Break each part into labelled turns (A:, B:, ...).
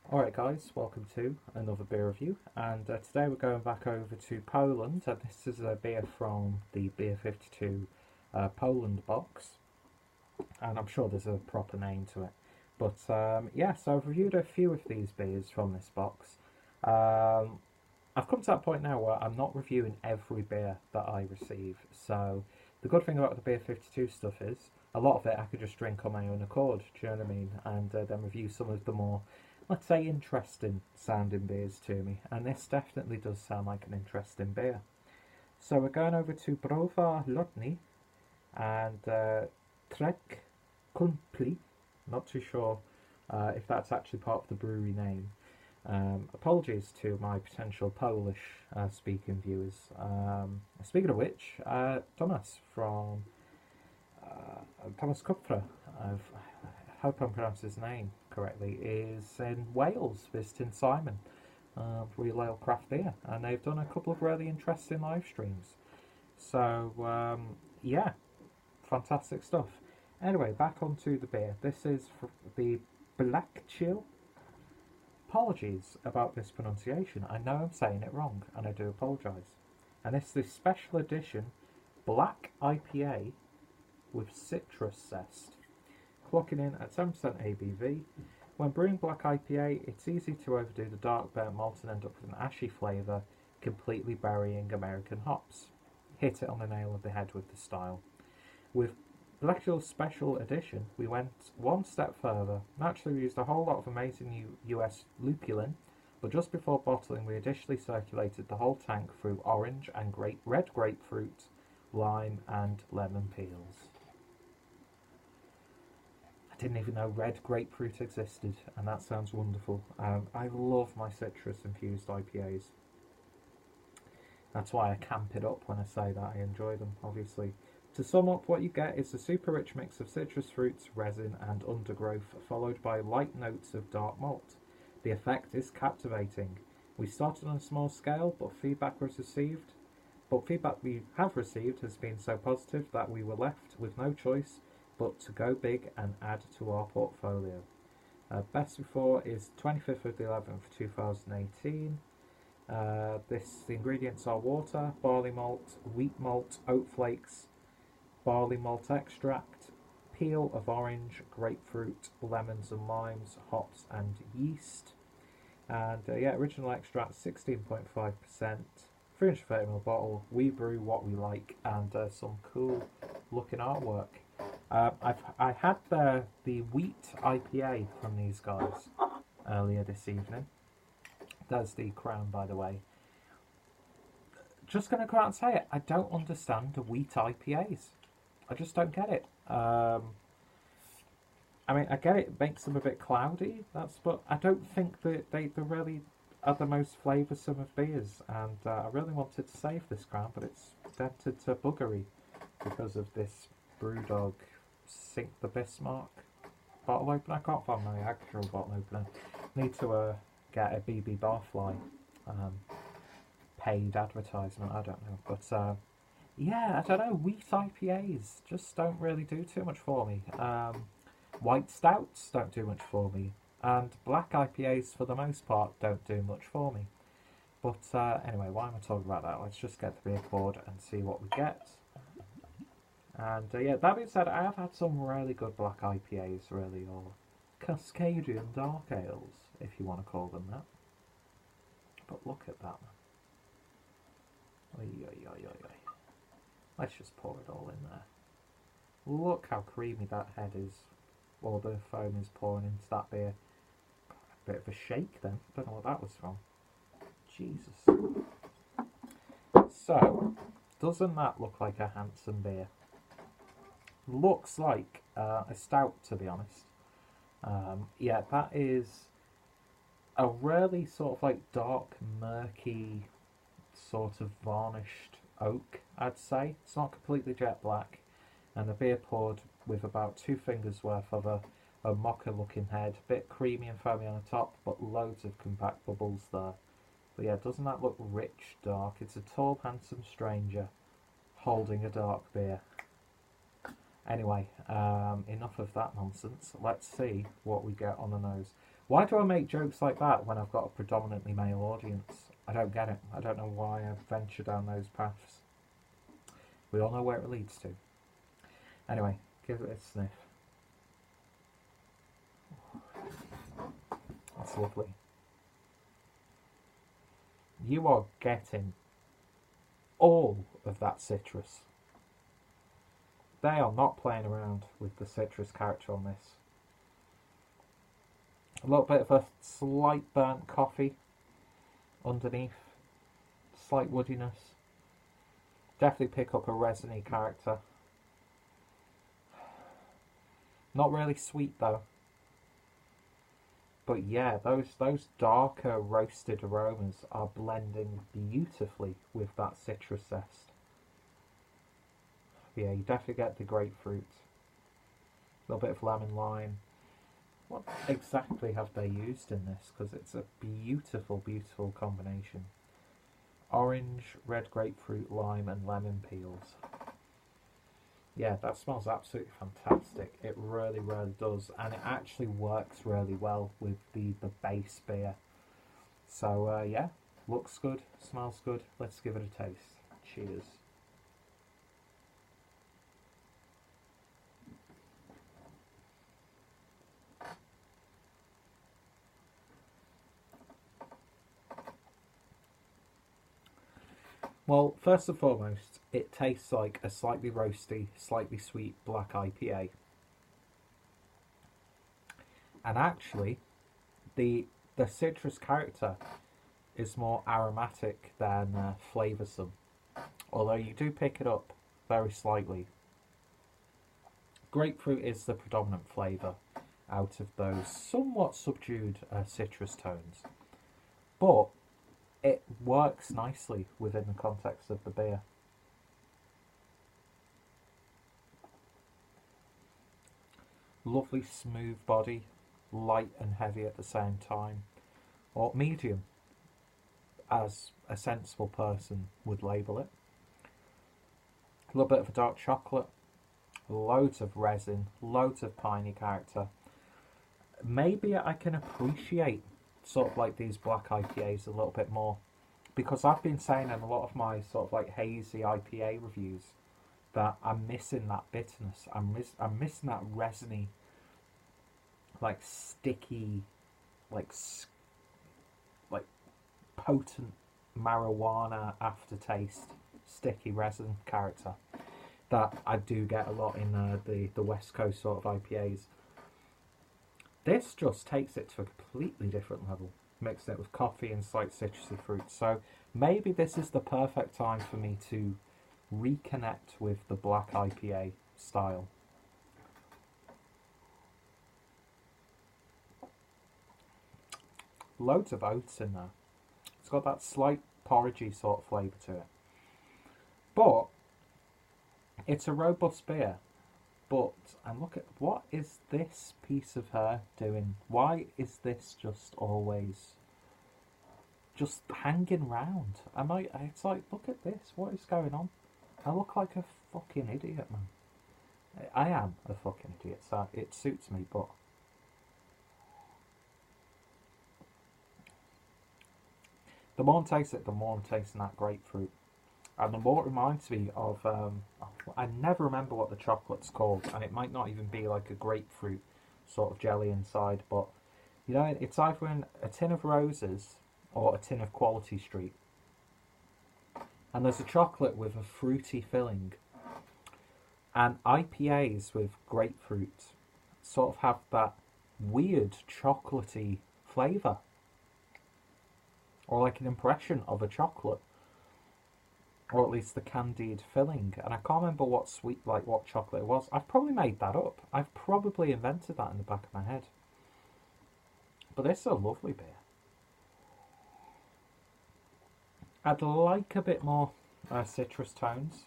A: Alright guys, welcome to another beer review, and today we're going back over to Poland, and this is a beer from the Beer 52 Poland box, and I'm sure there's a proper name to it. But yeah, so I've reviewed a few of these beers from this box. I've come to that point now where I'm not reviewing every beer that I receive, so the good thing about the Beer 52 stuff is a lot of it I could just drink on my own accord, do you know what I mean, and then review some of the more, let's say, interesting sounding beers to me, and this definitely does sound like an interesting beer. So we're going over to Brova Lotny and Trzech Kumpli. Not too sure if that's actually part of the brewery name. Apologies to my potential Polish speaking viewers. Speaking of which, Thomas from Thomas Kupfer, I hope I'm pronouncing his name correctly, is in Wales visiting Simon, Real Ale Craft Beer, and they've done a couple of really interesting live streams. So yeah, fantastic stuff. Anyway, back onto the beer. This is the Blackcyl. Apologies about this pronunciation. I know I'm saying it wrong, and I do apologise. And it's the special edition Black IPA with citrus zest, clocking in at 7% ABV. When brewing Black IPA, it's easy to overdo the dark burnt malt and end up with an ashy flavour, completely burying American hops. Hit it on the nail of the head with the style. With Blackcyl's special edition, we went one step further. Naturally, we used a whole lot of amazing US lupulin, but just before bottling, we additionally circulated the whole tank through orange and red grapefruit, lime, and lemon peels. I didn't even know red grapefruit existed, and that sounds wonderful. I love my citrus-infused IPAs. That's why I camp it up when I say that I enjoy them, obviously. To sum up, what you get is a super rich mix of citrus fruits, resin, and undergrowth, followed by light notes of dark malt. The effect is captivating. We started on a small scale, but feedback we have received has been so positive that we were left with no choice but to go big and add to our portfolio. Best before is 25th of the 11th, 2018. The ingredients are water, barley malt, wheat malt, oat flakes, barley malt extract, peel of orange, grapefruit, lemons and limes, hops and yeast. And yeah, original extract 16.5%, 330ml bottle. We brew what we like, and some cool looking artwork. I had the wheat IPA from these guys earlier this evening. There's the crown, by the way. Just going to go out and say it, I don't understand the wheat IPAs. I just don't get it. I mean, I get it makes them a bit cloudy, but I don't think that they really are the most flavoursome of beers. And I really wanted to save this crown, but it's dented to buggery because of this Brewdog Sink the Bismarck bottle opener. I can't find my actual bottle opener. Need to get a BB Barfly paid advertisement, I don't know. But yeah, I don't know, wheat IPAs just don't really do too much for me. White stouts don't do much for me. And black IPAs, for the most part, don't do much for me. But anyway, why am I talking about that? Let's just get the beer poured and see what we get. And yeah, that being said, I have had some really good black IPAs, really, or Cascadian Dark Ales, if you want to call them that. But look at that, man. Oy, oy, oy, oy, oy. Let's just pour it all in there. Look how creamy that head is, while the foam is pouring into that beer. A bit of a shake then, don't know what that was from. Jesus. So, doesn't that look like a handsome beer? Looks like a stout, to be honest. Yeah, that is a really sort of like dark, murky, sort of varnished oak, I'd say. It's not completely jet black. And the beer poured with about 2 fingers worth of a mocha looking head. A bit creamy and foamy on the top, but loads of compact bubbles there. But yeah, doesn't that look rich, dark? It's a tall, handsome stranger holding a dark beer. Anyway, enough of that nonsense. Let's see what we get on the nose. Why do I make jokes like that when I've got a predominantly male audience? I don't get it. I don't know why I venture down those paths. We all know where it leads to. Anyway, give it a sniff. That's lovely. You are getting all of that citrus. They are not playing around with the citrus character on this. A little bit of a slight burnt coffee underneath. Slight woodiness. Definitely pick up a resiny character. Not really sweet though. But yeah, those darker roasted aromas are blending beautifully with that citrus zest. Yeah, you definitely get the grapefruit. A little bit of lemon lime. What exactly have they used in this? Because it's a beautiful, beautiful combination. Orange, red grapefruit, lime and lemon peels. Yeah, that smells absolutely fantastic. It really, really does. And it actually works really well with the base beer. So, yeah, looks good, smells good. Let's give it a taste. Cheers. Well, first and foremost, it tastes like a slightly roasty, slightly sweet black IPA. And actually, the citrus character is more aromatic than flavoursome. Although you do pick it up very slightly. Grapefruit is the predominant flavour out of those somewhat subdued citrus tones. But it works nicely within the context of the beer. Lovely smooth body, light and heavy at the same time, or medium, as a sensible person would label it. A little bit of a dark chocolate, loads of resin, loads of piney character. Maybe I can appreciate sort of like these black IPAs a little bit more, because I've been saying in a lot of my sort of like hazy IPA reviews that I'm missing that bitterness. I'm missing that resiny, like sticky, like potent marijuana aftertaste, sticky resin character that I do get a lot in the West Coast sort of IPAs. This just takes it to a completely different level, mixing it with coffee and slight citrusy fruit. So maybe this is the perfect time for me to reconnect with the black IPA style. Loads of oats in there. It's got that slight porridgey sort of flavour to it. But it's a robust beer. But, and look at, what is this piece of hair doing? Why is this just always just hanging round? It's like, look at this, what is going on? I look like a fucking idiot, man. I am a fucking idiot, so it suits me, but the more I taste it, the more I'm tasting that grapefruit. And the more it reminds me of, I never remember what the chocolate's called, and it might not even be like a grapefruit sort of jelly inside, but, you know, it's either in a tin of roses or a tin of Quality Street. And there's a chocolate with a fruity filling. And IPAs with grapefruit sort of have that weird chocolatey flavour. Or like an impression of a chocolate. Or at least the candied filling. And I can't remember what what chocolate it was. I've probably made that up. I've probably invented that in the back of my head. But this is a lovely beer. I'd like a bit more citrus tones.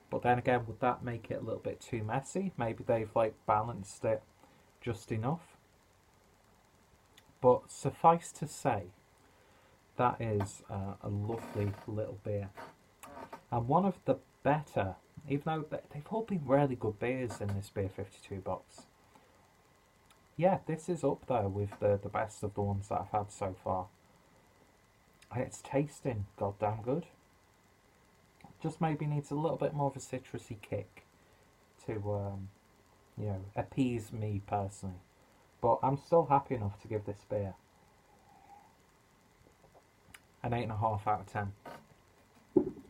A: But then again, would that make it a little bit too messy? Maybe they've like balanced it just enough. But suffice to say, that is a lovely little beer. And one of the better even though they've all been really good beers in this Beer 52 box. Yeah, this is up there with the best of the ones that I've had so far. And it's tasting goddamn good. Just maybe needs a little bit more of a citrusy kick to, you know, appease me personally. But I'm still happy enough to give this beer an 8.5 out of 10.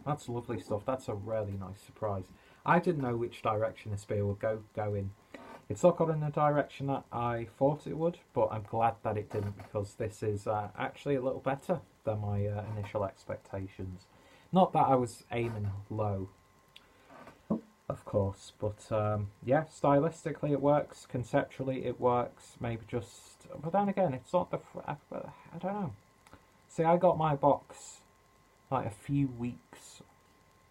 A: That's lovely stuff. That's a really nice surprise. I didn't know which direction this beer would go in. It's not gone in the direction that I thought it would, but I'm glad that it didn't, because this is actually a little better than my initial expectations. Not that I was aiming low, of course, but yeah, stylistically it works, conceptually it works, maybe just... But then again, it's not the... I don't know. See, I got my box like a few weeks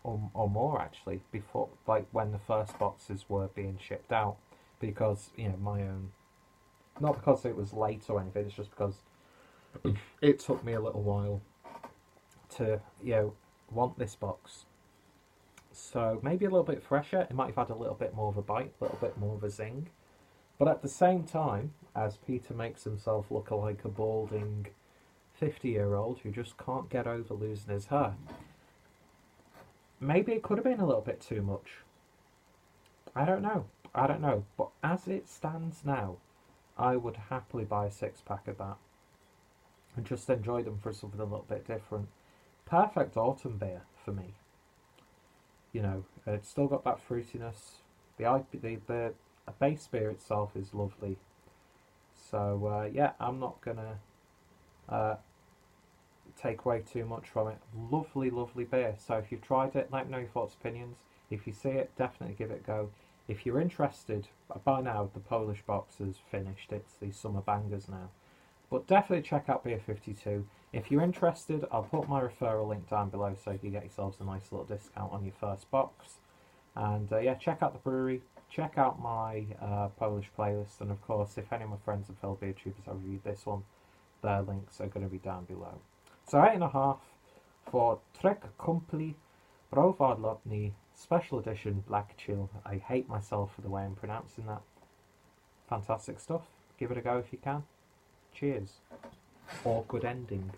A: or more actually before, like when the first boxes were being shipped out, because, you know, my own... Not because it was late or anything, it's just because it took me a little while to, you know, want this box. So maybe a little bit fresher, it might have had a little bit more of a bite, a little bit more of a zing. But at the same time, as Peter makes himself look like a balding 50-year-old who just can't get over losing his hair, maybe it could have been a little bit too much. I don't know, but as it stands now, I would happily buy a 6-pack of that and just enjoy them for something a little bit different. Perfect autumn beer for me. You know, it's still got that fruitiness. The base beer itself is lovely. So yeah, I'm not gonna take away too much from it. Lovely, lovely beer. So if you've tried it, let me know your thoughts, opinions. If you see it, definitely give it a go. If you're interested, by now the Polish box has finished. It's the summer bangers now. But definitely check out Beer 52. If you're interested, I'll put my referral link down below so you can get yourselves a nice little discount on your first box. And yeah, check out the brewery, check out my Polish playlist, and of course, if any of my friends and fellow beer tubers have reviewed this one, their links are going to be down below. So 8.5 for Trzech Kumpli Browar Lotny Special Edition Blackcyl. I hate myself for the way I'm pronouncing that. Fantastic stuff. Give it a go if you can. Cheers. Awkward ending.